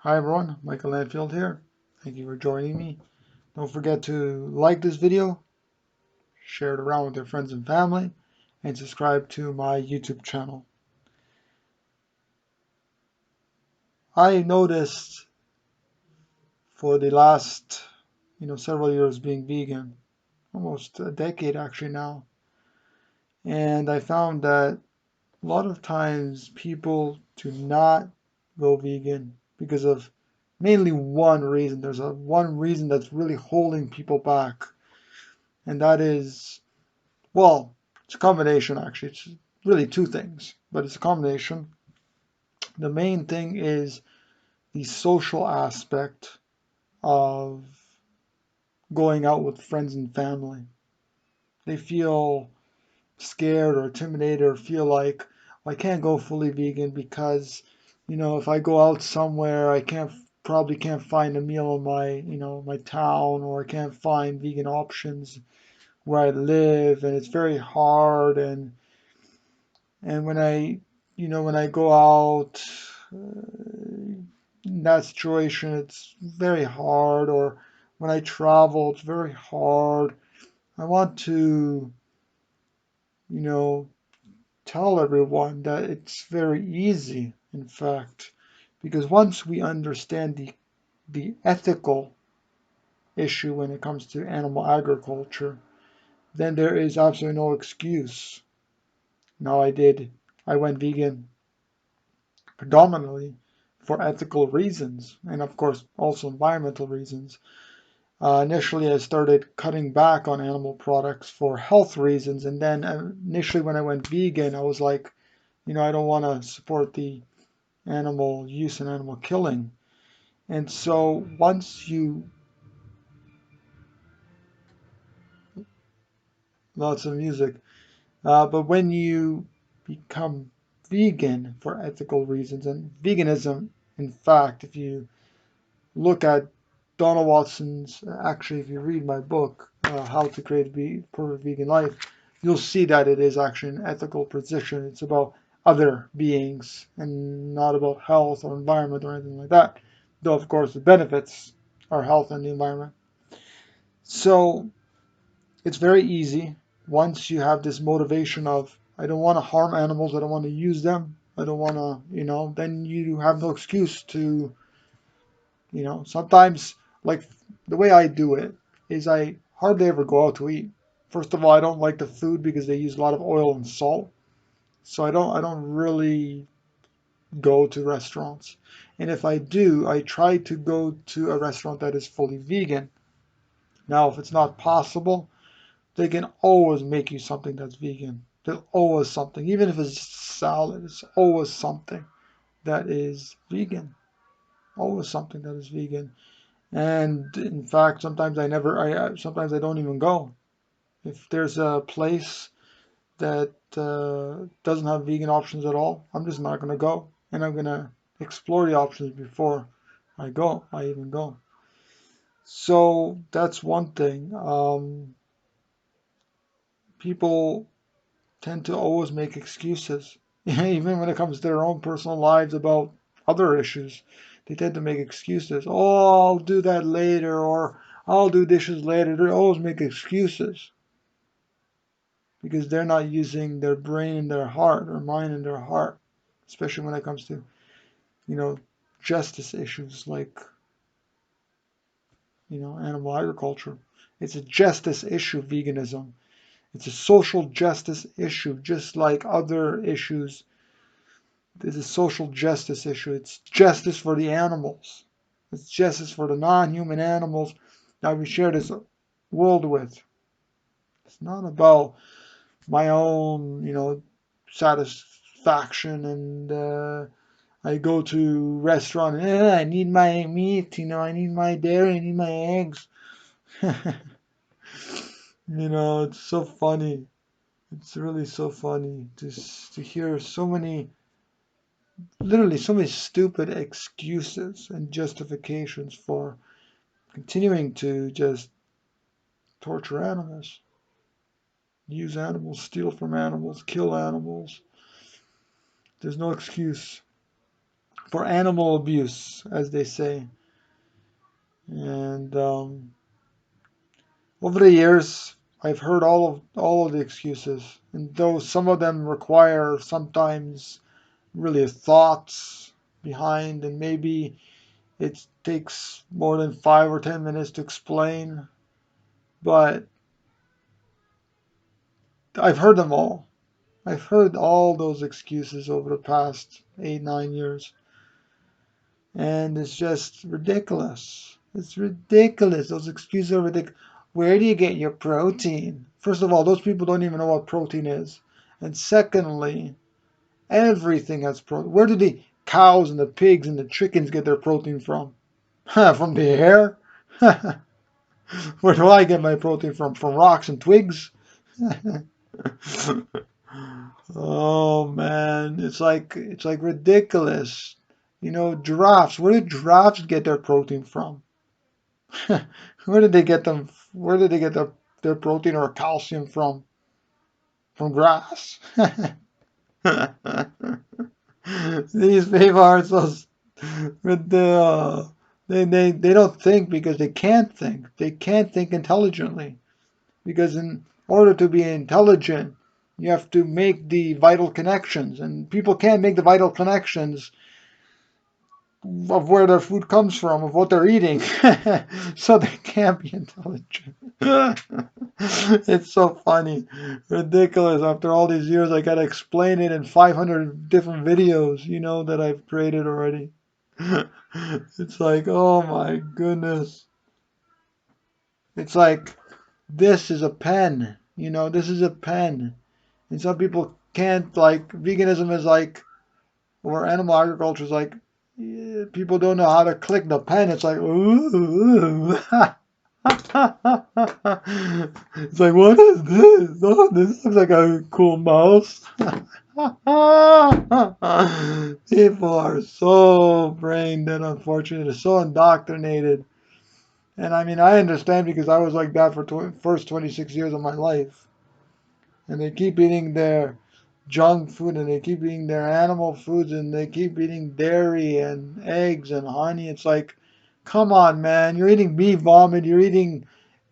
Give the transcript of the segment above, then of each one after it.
Hi everyone, Michael Landfield here. Thank you for joining me. Don't forget to like this video, share it around with your friends and family, and subscribe to my YouTube channel. I noticed for the last, several years being vegan, almost a decade actually now, and I found that a lot of times people do not go vegan because of mainly one reason. There's one reason that's really holding people back, and that is, well, it's a combination actually. It's really two things, but it's a combination. The main thing is the social aspect of going out with friends and family. They feel scared or intimidated or feel like, "Well, I can't go fully vegan because, if I go out somewhere, I probably can't find a meal in my town, or I can't find vegan options where I live, and it's very hard, and when I go out in that situation, it's very hard, or when I travel, it's very hard. I want to, you know, tell everyone that it's very easy, in fact, because once we understand the ethical issue when it comes to animal agriculture, then there is absolutely no excuse. Now I went vegan predominantly for ethical reasons and, of course, also environmental reasons. Initially, I started cutting back on animal products for health reasons, and then initially, when I went vegan, I was like, I don't want to support the animal use and animal killing. And so, once you, lots of music, but when you become vegan for ethical reasons, and veganism, in fact, if you look at Donald Watson's, actually, if you read my book, How to Create a Perfect Vegan Life, you'll see that it is actually an ethical position. It's about other beings and not about health or environment or anything like that. Though, of course, the benefits are health and the environment. So it's very easy once you have this motivation of, I don't want to harm animals, I don't want to use them, I don't want to, then you have no excuse to. Sometimes, like, the way I do it is I hardly ever go out to eat. First of all, I don't like the food because they use a lot of oil and salt. So I don't really go to restaurants. And if I do, I try to go to a restaurant that is fully vegan. Now, if it's not possible, they can always make you something that's vegan. There's always something, even if it's just salad, it's always something that is vegan. Always something that is vegan. And in fact, sometimes I don't even go. If there's a place that doesn't have vegan options at all, I'm just not gonna go, and I'm gonna explore the options before I even go. So that's one thing. People tend to always make excuses, even when it comes to their own personal lives about other issues. They tend to make excuses. Oh, I'll do that later, or I'll do dishes later. They always make excuses because they're not using their brain and their heart, their mind and their heart, especially when it comes to, you know, justice issues like, animal agriculture. It's a justice issue, veganism. It's a social justice issue, just like other issues. It's a social justice issue. It's justice for the animals. It's justice for the non-human animals that we share this world with. It's not about my own, satisfaction, and I go to restaurant and I need my meat, I need my dairy, I need my eggs. It's so funny. It's really so funny to hear so many, literally so many stupid excuses and justifications for continuing to just torture animals, use animals, steal from animals, kill animals. There's no excuse. for animal abuse, as they say. And over the years, I've heard all of the excuses, and though some of them require sometimes really thoughts behind, and maybe it takes more than 5 or 10 minutes to explain, but I've heard them all. I've heard all those excuses over the past 8, 9 years, and it's just ridiculous. It's ridiculous. Those excuses are ridiculous. Where do you get your protein? First of all, those people don't even know what protein is. And secondly, everything has protein. Where do the cows and the pigs and the chickens get their protein from? From the air? Where do I get my protein from? From rocks and twigs? Oh man, it's like ridiculous. Giraffes. Where do giraffes get their protein from? Where did they get them? Where did they get their protein or calcium from? From grass. These people are so with they don't think because they can't think. They can't think intelligently because in order to be intelligent, you have to make the vital connections, and people can't make the vital connections of where their food comes from, of what they're eating, so they can't be intelligent. It's so funny, ridiculous. After all these years, I gotta explain it in 500 different videos, that I've created already. It's like, oh my goodness. It's like, this is a pen, this is a pen. And some people can't, like, veganism is like, or animal agriculture is like, people don't know how to click the pen. It's like, ooh. It's like, what is this? Oh, this looks like a cool mouse. People are so brain dead, unfortunately. They're so indoctrinated. And I mean, I understand because I was like that for first 26 years of my life. And they keep eating their junk food and they keep eating their animal foods and they keep eating dairy and eggs and honey. It's like, come on, man. You're eating bee vomit. You're eating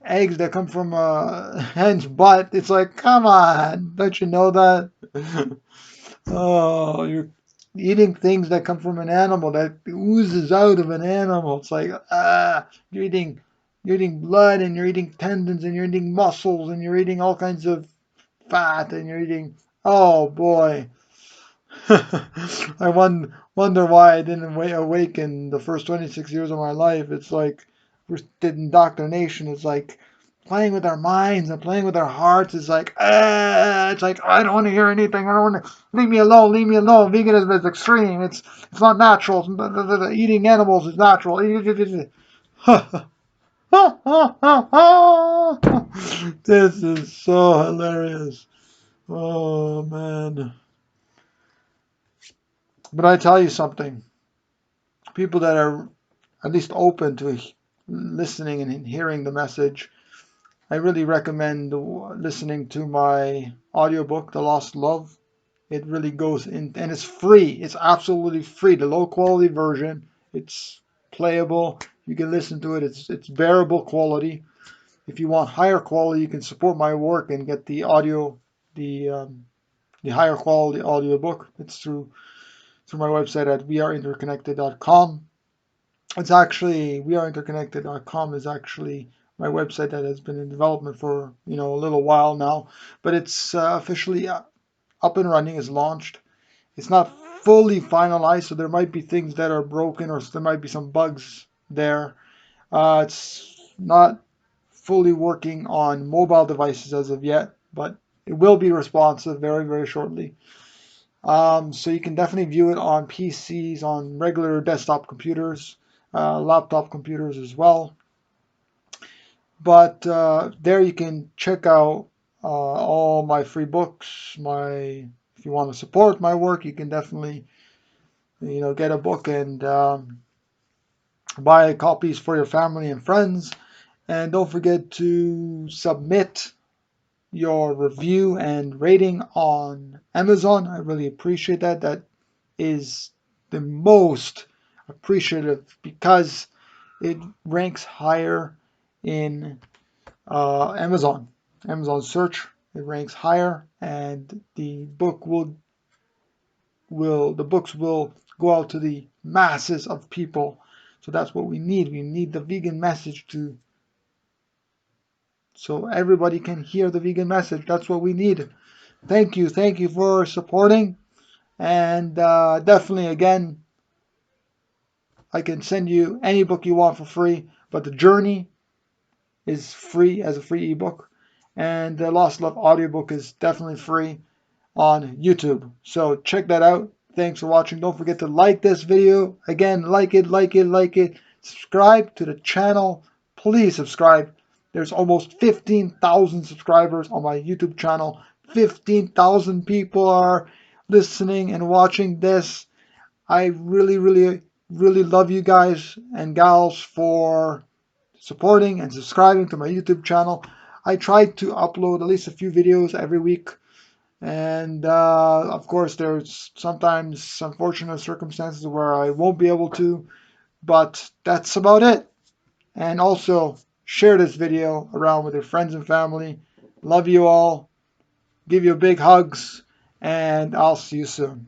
eggs that come from a hen's butt. It's like, come on. Don't you know that? Oh, you're eating things that come from an animal that oozes out of an animal. It's like, you're eating blood and you're eating tendons and you're eating muscles and you're eating all kinds of fat and you're eating. Oh boy. I wonder why I didn't awaken the first 26 years of my life. It's like indoctrination. It's like playing with our minds and playing with our hearts. It's like I don't want to hear anything. I don't want to leave me alone. Leave me alone. Veganism is extreme. It's not natural. Eating animals is natural. This is so hilarious. Oh man. But I tell you something, people that are at least open to listening and hearing the message, I really recommend listening to my audiobook, The Lost Love. It really goes in, and it's free. It's absolutely free. The low quality version, it's playable. You can listen to it. It's bearable quality. If you want higher quality, you can support my work and get the audio, the higher quality audiobook. It's through my website at weareinterconnected.com. It's actually weareinterconnected.com is actually my website that has been in development for a little while now, but it's officially up and running. Is launched. It's not fully finalized, so there might be things that are broken or there might be some bugs there. It's not fully working on mobile devices as of yet, but it will be responsive very, very shortly. So you can definitely view it on PCs, on regular desktop computers, laptop computers as well. But there you can check out all my free books. If you want to support my work, you can definitely get a book and buy copies for your family and friends. And don't forget to submit your review and rating on Amazon. I really appreciate that. That is the most appreciative because it ranks higher in Amazon search. It ranks higher, and the books will go out to the masses of people. So that's what we need. We need the vegan message so everybody can hear the vegan message. That's what we need. Thank you for supporting, and definitely again, I can send you any book you want for free. But The Journey is free as a free ebook, and the Lost Love audiobook is definitely free on YouTube. So check that out. Thanks for watching. Don't forget to like this video. Again, like it. Subscribe to the channel. Please subscribe. There's almost 15,000 subscribers on my YouTube channel. 15,000 people are listening and watching this. I really love you guys and gals for supporting and subscribing to my YouTube channel. I try to upload at least a few videos every week. And of course, there's sometimes unfortunate circumstances where I won't be able to, but that's about it. And also, share this video around with your friends and family. Love you all. Give you big hugs, and I'll see you soon.